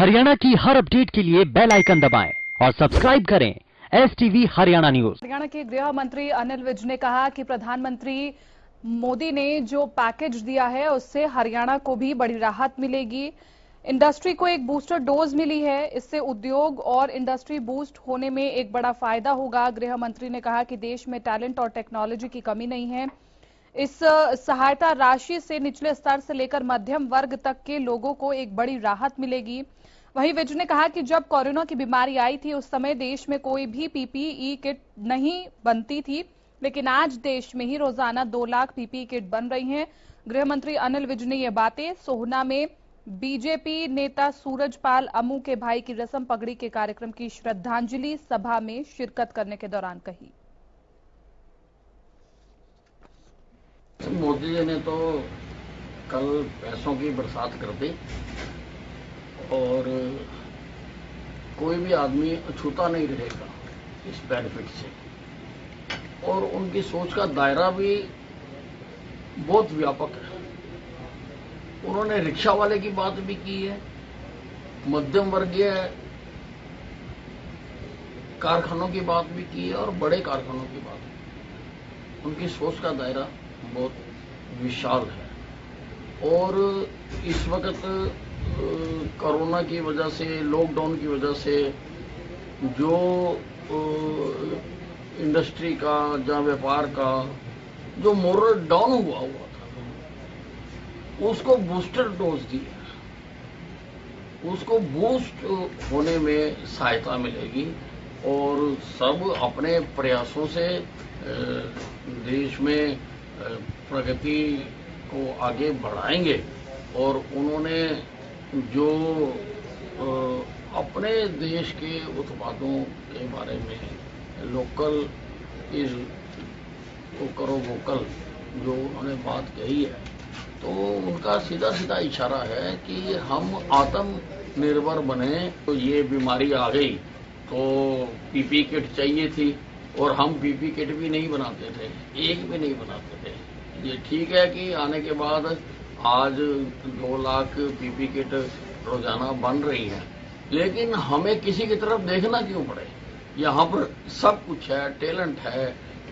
हरियाणा की हर अपडेट के लिए बेल आइकन दबाएं और सब्सक्राइब करें STV हरियाणा न्यूज। हरियाणा के गृह मंत्री अनिल विज ने कहा कि प्रधानमंत्री मोदी ने जो पैकेज दिया है उससे हरियाणा को भी बड़ी राहत मिलेगी। इंडस्ट्री को एक बूस्टर डोज मिली है, इससे उद्योग और इंडस्ट्री बूस्ट होने में एक बड़ा फायदा होगा। गृह मंत्री ने कहा कि देश में टैलेंट और टेक्नोलॉजी की कमी नहीं है। इस सहायता राशि से निचले स्तर से लेकर मध्यम वर्ग तक के लोगों को एक बड़ी राहत मिलेगी। वहीं विज ने कहा कि जब कोरोना की बीमारी आई थी उस समय देश में कोई भी PPE किट नहीं बनती थी, लेकिन आज देश में ही रोजाना 2 लाख PPE किट बन रही हैं। गृह मंत्री अनिल विज ने ये बातें सोहना में बीजेपी नेता सूरजपाल अम्मू के भाई की रस्म पगड़ी के कार्यक्रम की श्रद्धांजलि सभा में शिरकत करने के दौरान कही। मोदी जी ने तो कल पैसों की बरसात कर दी और कोई भी आदमी अछूता नहीं रहेगा इस बेनिफिट से, और उनकी सोच का दायरा भी बहुत व्यापक है। उन्होंने रिक्शा वाले की बात भी की है, मध्यम वर्गीय कारखानों की बात भी की है और बड़े कारखानों की बात भी। उनकी सोच का दायरा बहुत विशाल है और इस वक्त कोरोना की वजह से, लॉकडाउन की वजह से जो इंडस्ट्री का या व्यापार का जो मोरल डाउन हुआ था उसको बूस्टर डोज दी है, उसको बूस्ट होने में सहायता मिलेगी और सब अपने प्रयासों से देश में प्रगति को आगे बढ़ाएंगे। और उन्होंने जो अपने देश के उत्पादों के बारे में लोकल इज तो करो वोकल जो उन्होंने बात कही है, तो उनका सीधा सीधा इशारा है कि हम आत्मनिर्भर बने। तो ये बीमारी आ गई तो PPE किट चाहिए थी और हम PPE किट भी नहीं बनाते थे, एक भी नहीं बनाते थे। ये ठीक है कि आने के बाद आज 2 लाख PPE किट रोजाना बन रही हैं, लेकिन हमें किसी की तरफ देखना क्यों पड़े? यहाँ पर सब कुछ है, टैलेंट है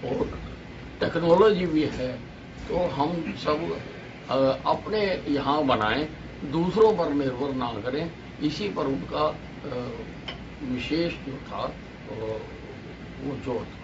और टेक्नोलॉजी भी है, तो हम सब अपने यहाँ बनाएं, दूसरों पर निर्भर ना करें। इसी पर उनका विशेष जो था वो जोर था।